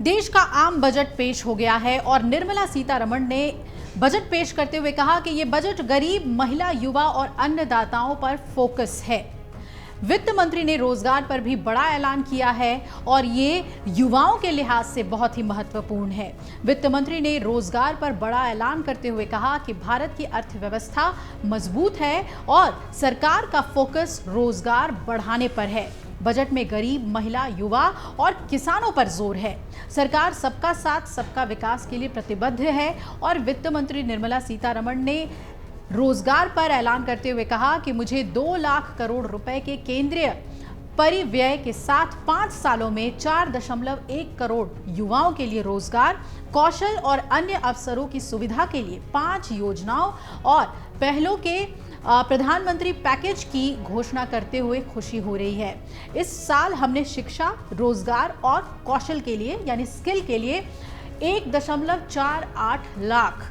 देश का आम बजट पेश हो गया है और निर्मला सीतारमण ने बजट पेश करते हुए कहा कि ये बजट गरीब, महिला, युवा और अन्नदाताओं पर फोकस है। वित्त मंत्री ने रोजगार पर भी बड़ा ऐलान किया है और ये युवाओं के लिहाज से बहुत ही महत्वपूर्ण है। वित्त मंत्री ने रोजगार पर बड़ा ऐलान करते हुए कहा कि भारत की अर्थव्यवस्था मजबूत है और सरकार का फोकस रोजगार बढ़ाने पर है। बजट में गरीब, महिला, युवा और किसानों पर जोर है। सरकार सबका साथ, सबका विकास के लिए प्रतिबद्ध है और वित्त मंत्री निर्मला सीतारमण ने रोजगार पर ऐलान करते हुए कहा कि मुझे 2 लाख करोड़ रुपए के केंद्रीय परिव्यय के साथ 5 सालों में 4.1 करोड़ युवाओं के लिए रोजगार, कौशल और अन्य अवसरों की सुविधा के लिए 5 योजनाओं और पहलों के प्रधानमंत्री पैकेज की घोषणा करते हुए खुशी हो रही है। इस साल हमने शिक्षा, रोजगार और कौशल के लिए यानी स्किल के लिए 1.48 लाख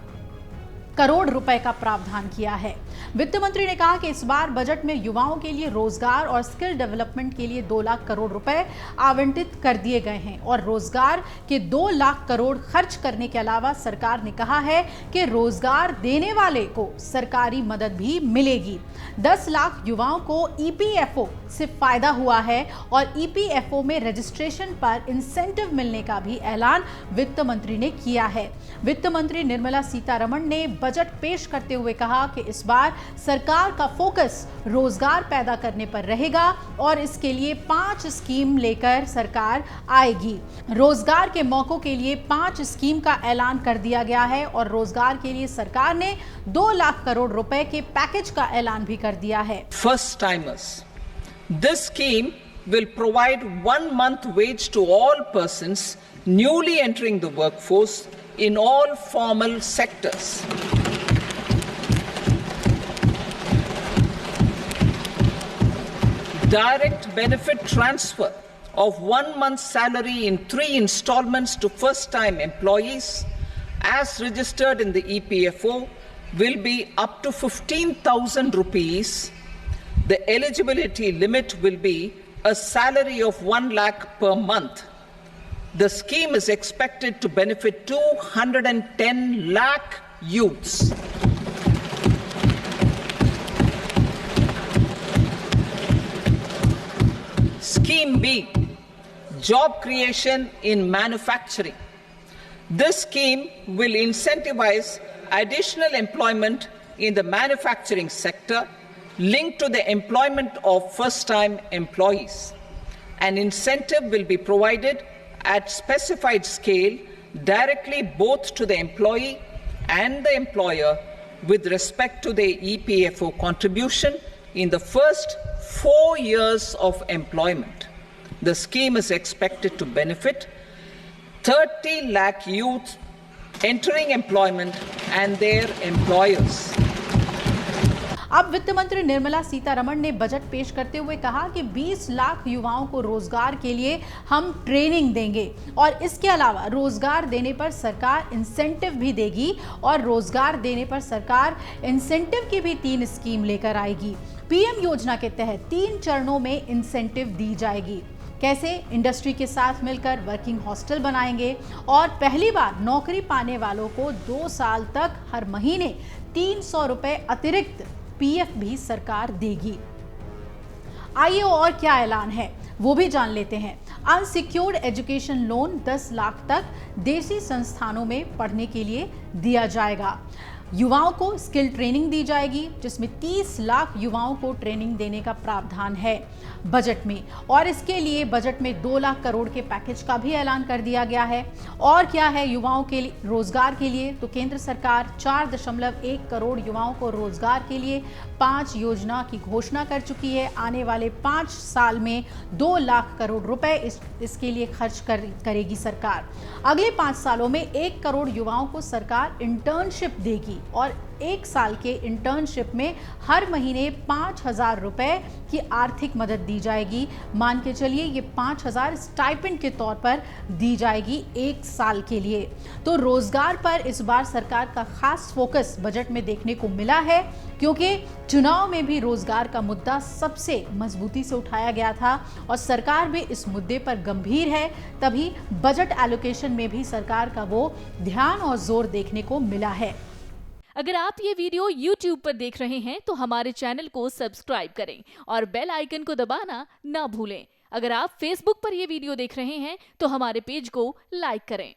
करोड़ रुपए का प्रावधान किया है। वित्त मंत्री ने कहा कि इस बार बजट में युवाओं के लिए रोजगार और स्किल डेवलपमेंट के लिए 2 लाख करोड़ रुपए आवंटित कर दिए गए हैं और रोजगार के 2 लाख करोड़ खर्च करने के अलावा सरकार ने कहा है कि रोजगार देने वाले को सरकारी मदद भी मिलेगी। 10 लाख युवाओं को ईपीएफओ से फायदा हुआ है और ईपीएफओ में रजिस्ट्रेशन पर इंसेंटिव मिलने का भी ऐलान वित्त मंत्री ने किया है। वित्त मंत्री निर्मला सीतारमण ने बजट पेश करते हुए कहा कि इस बार सरकार का फोकस रोजगार पैदा करने पर रहेगा और इसके लिए 5 स्कीम लेकर सरकार आएगी। रोजगार के मौकों के लिए 5 स्कीम का ऐलान कर दिया गया है और रोजगार के लिए सरकार ने 2 लाख करोड़ रुपए के पैकेज का ऐलान भी कर दिया है। First timers. This scheme will provide 1 month wage to all persons newly entering the workforce in all formal sectors. Direct benefit transfer of 1 month's salary in 3 installments to first-time employees as registered in the EPFO will be up to 15,000 rupees. The eligibility limit will be a salary of 1 lakh per month. The scheme is expected to benefit 210 lakh youths. Scheme B, job creation in manufacturing. This scheme will incentivize additional employment in the manufacturing sector linked to the employment of first-time employees. An incentive will be provided at specified scale directly both to the employee and the employer with respect to the EPFO contribution in the first 4 years of employment. The scheme is expected to benefit 30 lakh youth entering employment and their employers. अब वित्त मंत्री निर्मला सीतारमण ने budget पेश करते हुए कहा कि 20 लाख युवाओं को रोजगार के लिए हम ट्रेनिंग देंगे और इसके अलावा रोजगार देने पर सरकार इंसेंटिव भी देगी और रोजगार देने पर सरकार इंसेंटिव की भी 3 स्कीम लेकर आएगी। पीएम योजना के तहत 3 चरणों में इंसेंटिव दी जाएगी। कैसे? इंडस्ट्री के साथ मिलकर वर्किंग हॉस्टल बनाएंगे और पहली बार नौकरी पाने वालों को 2 साल तक हर महीने 300 रुपए अतिरिक्त पीएफ भी सरकार देगी। आइए और क्या ऐलान है वो भी जान लेते हैं। अनसिक्योर्ड एजुकेशन लोन 10 लाख तक देसी संस्थानों में पढ़ने के लिए दिया जाएगा। युवाओं को स्किल ट्रेनिंग दी जाएगी जिसमें 30 लाख युवाओं को ट्रेनिंग देने का प्रावधान है बजट में और इसके लिए बजट में 2 लाख करोड़ के पैकेज का भी ऐलान कर दिया गया है। और क्या है युवाओं के लिए रोजगार के लिए? तो केंद्र सरकार 4.1 करोड़ युवाओं को रोजगार के लिए 5 योजना की घोषणा कर चुकी है। आने वाले 5 साल में 2 लाख करोड़ रुपए इसके लिए खर्च करेगी सरकार। अगले 5 सालों में 1 करोड़ युवाओं को सरकार इंटर्नशिप देगी और 1 साल के इंटर्नशिप में हर महीने 5,000 रुपए की आर्थिक मदद दी जाएगी। मान के चलिए ये 5,000 स्टाइपेंड के तौर पर दी जाएगी 1 साल के लिए। तो रोजगार पर इस बार सरकार का खास फोकस बजट में देखने को मिला है, क्योंकि चुनाव में भी रोजगार का मुद्दा सबसे मजबूती से उठाया गया था और सरकार भी इस मुद्दे पर गंभीर है। तभी बजट एलोकेशन में भी सरकार का वो ध्यान और जोर देखने को मिला है। अगर आप ये वीडियो YouTube पर देख रहे हैं तो हमारे चैनल को सब्सक्राइब करें और बेल आइकन को दबाना ना भूलें। अगर आप Facebook पर ये वीडियो देख रहे हैं तो हमारे पेज को लाइक करें।